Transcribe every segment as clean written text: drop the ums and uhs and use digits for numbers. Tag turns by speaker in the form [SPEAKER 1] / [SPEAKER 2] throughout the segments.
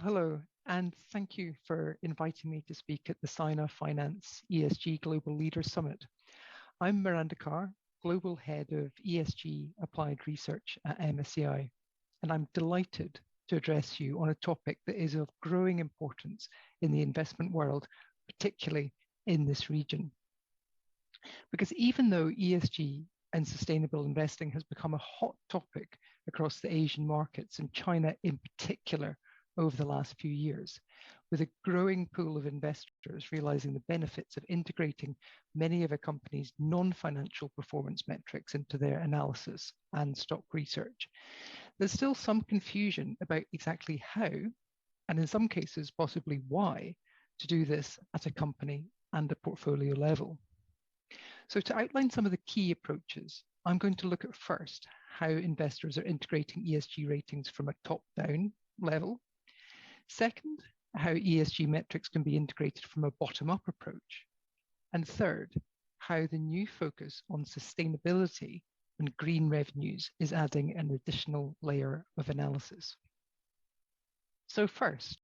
[SPEAKER 1] Hello, and thank you for inviting me to speak at the Sina Finance ESG Global Leaders Summit. I'm Miranda Carr, Global Head of ESG Applied Research at Msci, and I'm delighted to address you on a topic that is of growing importance in the investment world, particularly in this region. Because even though ESG and sustainable investing has become a hot topic across the Asian markets and China in particular over the last few years, with a growing pool of investors realizing the benefits of integrating many of a company's non-financial performance metrics into their analysis and stock research, there's still some confusion about exactly how, and in some cases possibly why, to do this at a company and a portfolio level. So to outline some of the key approaches, I'm going to look at first how investors are integrating ESG ratings from a top-down level. Second, how ESG metrics can be integrated from a bottom-up approach. And third, how the new focus on sustainability and green revenues is adding an additional layer of analysis. So first,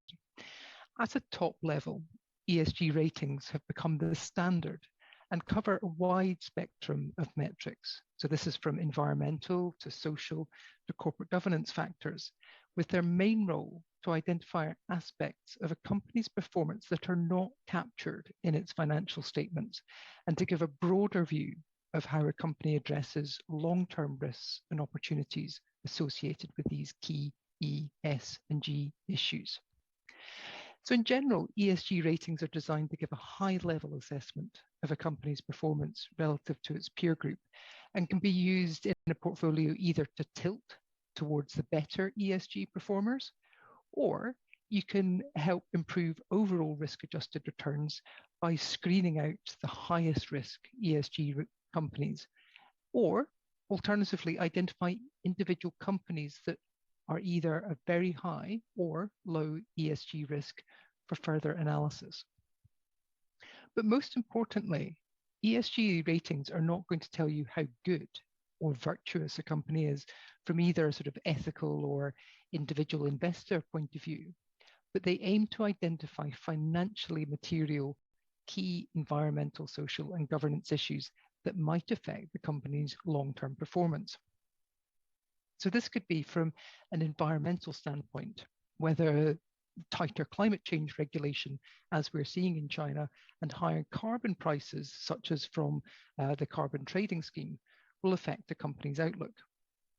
[SPEAKER 1] at a top level, ESG ratings have become the standard and cover a wide spectrum of metrics. So this is from environmental to social to corporate governance factors, with their main role to identify aspects of a company's performance that are not captured in its financial statements, and to give a broader view of how a company addresses long-term risks and opportunities associated with these key E, S, and G issues. So in general, ESG ratings are designed to give a high-level assessment of a company's performance relative to its peer group, and can be used in a portfolio either to tilt towards the better ESG performers, or you can help improve overall risk-adjusted returns by screening out the highest risk ESG companies, or alternatively identify individual companies that are either a very high or low ESG risk for further analysis. But most importantly, ESG ratings are not going to tell you how good or virtuous a company is from either a sort of ethical or individual investor point of view, but they aim to identify financially material key environmental, social, and governance issues that might affect the company's long-term performance. So this could be from an environmental standpoint, whether tighter climate change regulation, as we're seeing in China, and higher carbon prices, such as from the carbon trading scheme, will affect the company's outlook.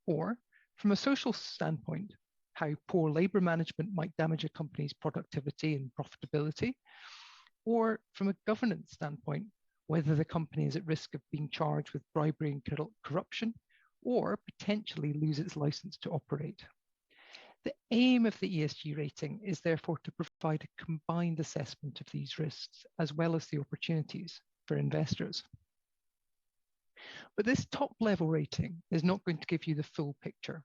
[SPEAKER 1] Or from a social standpoint, how poor labor management might damage a company's productivity and profitability. Or from a governance standpoint, whether the company is at risk of being charged with bribery and corruption, or potentially lose its license to operate. The aim of the ESG rating is therefore to provide a combined assessment of these risks, as well as the opportunities for investors. But this top-level rating is not going to give you the full picture.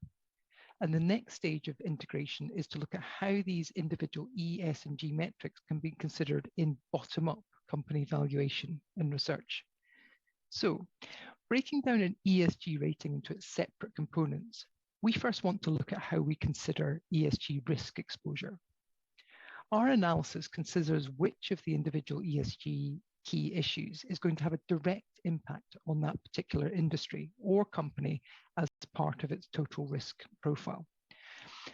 [SPEAKER 1] And the next stage of integration is to look at how these individual E, S, and G metrics can be considered in bottom-up company valuation and research. So, breaking down an ESG rating into its separate components, we first want to look at how we consider ESG risk exposure. Our analysis considers which of the individual ESG key issues is going to have a direct impact on that particular industry or company as part of its total risk profile.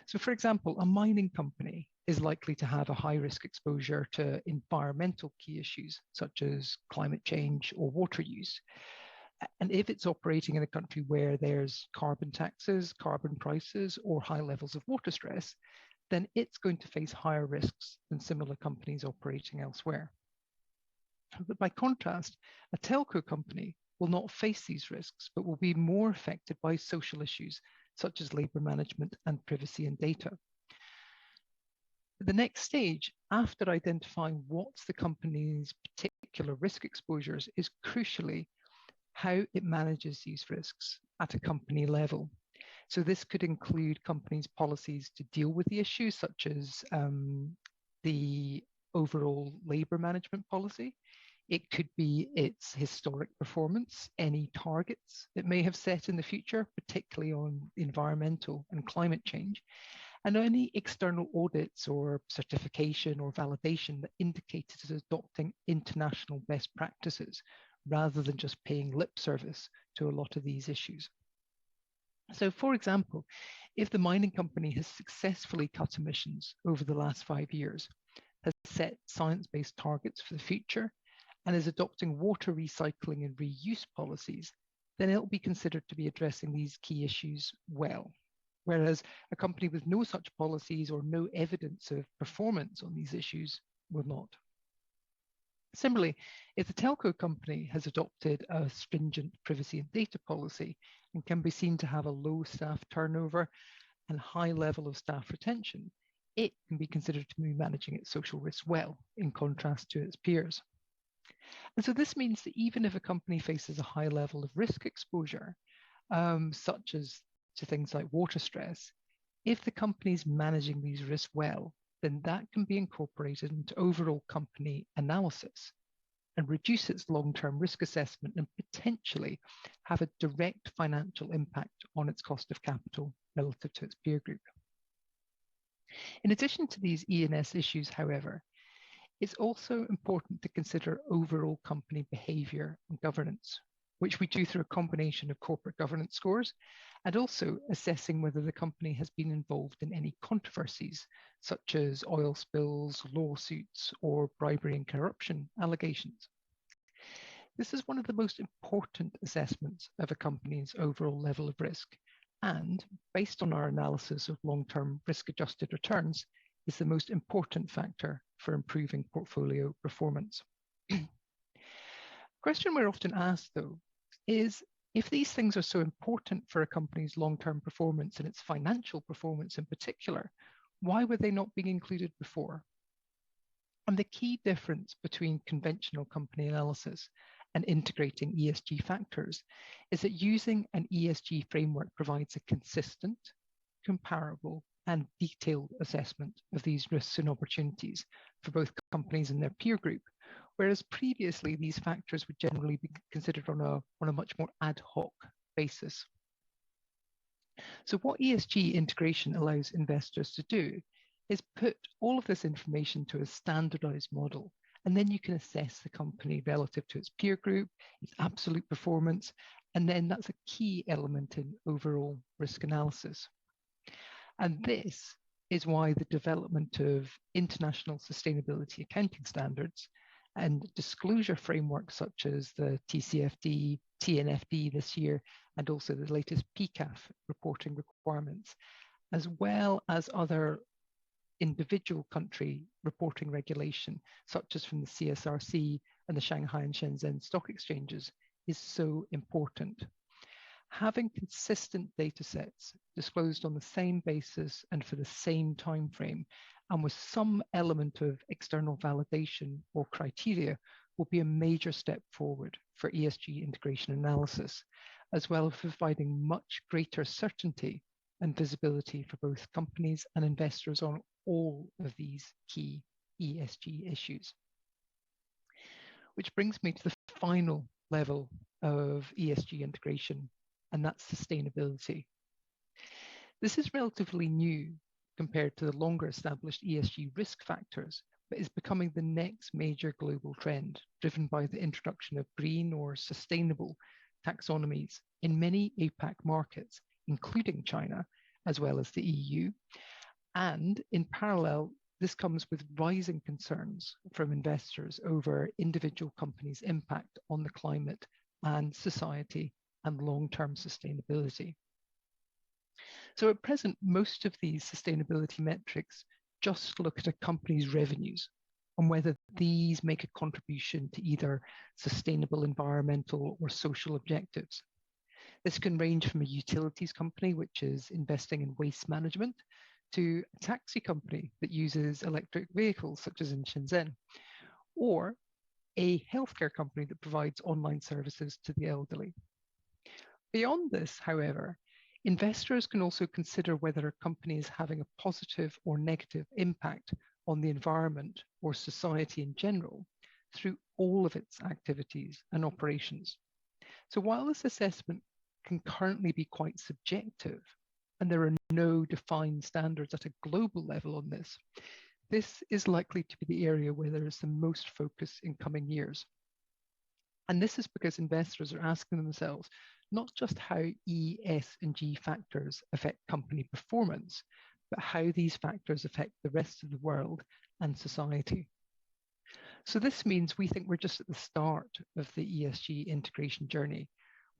[SPEAKER 1] So for example, a mining company is likely to have a high risk exposure to environmental key issues such as climate change or water use. And if it's operating in a country where there's carbon taxes, carbon prices, or high levels of water stress, then it's going to face higher risks than similar companies operating elsewhere. But by contrast, a telco company will not face these risks, but will be more affected by social issues such as labor management and privacy and data. The next stage, after identifying what's the company's particular risk exposures, is crucially how it manages these risks at a company level. So this could include companies' policies to deal with the issues, such as the overall labor management policy. It could be its historic performance, any targets it may have set in the future, particularly on environmental and climate change. and any external audits or certification or validation that indicated it is adopting international best practices rather than just paying lip service to a lot of these issues. So, for example, if the mining company has successfully cut emissions over the last 5 years, has set science-based targets for the future, and is adopting water recycling and reuse policies, then it'll be considered to be addressing these key issues well. Whereas a company with no such policies or no evidence of performance on these issues will not. Similarly, if the telco company has adopted a stringent privacy and data policy and can be seen to have a low staff turnover and high level of staff retention, it can be considered to be managing its social risk well, in contrast to its peers. And so this means that even if a company faces a high level of risk exposure, such as to things like water stress, if the company is managing these risks well, then that can be incorporated into overall company analysis and reduce its long-term risk assessment and potentially have a direct financial impact on its cost of capital relative to its peer group. In addition to these E&S issues, however, it's also important to consider overall company behavior and governance, which we do through a combination of corporate governance scores and also assessing whether the company has been involved in any controversies, such as oil spills, lawsuits, or bribery and corruption allegations. This is one of the most important assessments of a company's overall level of risk, and based on our analysis of long-term risk-adjusted returns, is the most important factor for improving portfolio performance. The question we're often asked, though, is if these things are so important for a company's long-term performance and its financial performance in particular, why were they not being included before? And the key difference between conventional company analysis and integrating ESG factors is that using an ESG framework provides a consistent, comparable, and detailed assessment of these risks and opportunities for both companies and their peer group, whereas previously these factors would generally be considered on a much more ad hoc basis. So what ESG integration allows investors to do is put all of this information to a standardized model, and then you can assess the company relative to its peer group, its absolute performance, and then that's a key element in overall risk analysis. And this is why the development of international sustainability accounting standards and disclosure frameworks such as the TCFD, TNFD this year, and also the latest PCAF reporting requirements, as well as other individual country reporting regulation, such as from the CSRC and the Shanghai and Shenzhen stock exchanges, is so important. Having consistent data sets disclosed on the same basis and for the same time frame, and with some element of external validation or criteria, will be a major step forward for ESG integration analysis, as well as providing much greater certainty and visibility for both companies and investors on all of these key ESG issues. Which brings me to the final level of ESG integration, and that's sustainability. This is relatively new compared to the longer established ESG risk factors, but is becoming the next major global trend, driven by the introduction of green or sustainable taxonomies in many APAC markets, including China, as well as the EU. And in parallel, this comes with rising concerns from investors over individual companies' impact on the climate and society and long-term sustainability. So at present, most of these sustainability metrics just look at a company's revenues and whether these make a contribution to either sustainable environmental or social objectives. This can range from a utilities company, which is investing in waste management, to a taxi company that uses electric vehicles, such as in Shenzhen, or a healthcare company that provides online services to the elderly. Beyond this, however, investors can also consider whether a company is having a positive or negative impact on the environment or society in general through all of its activities and operations. So while this assessment can currently be quite subjective, and there are no defined standards at a global level on this, this is likely to be the area where there is the most focus in coming years. And this is because investors are asking themselves not just how E, S, and G factors affect company performance, but how these factors affect the rest of the world and society. So this means we think we're just at the start of the ESG integration journey,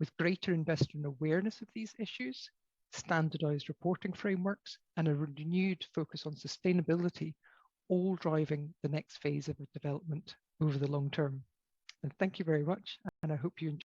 [SPEAKER 1] with greater investor awareness of these issues, standardized reporting frameworks, and a renewed focus on sustainability, all driving the next phase of development over the long term. And thank you very much, and I hope you enjoy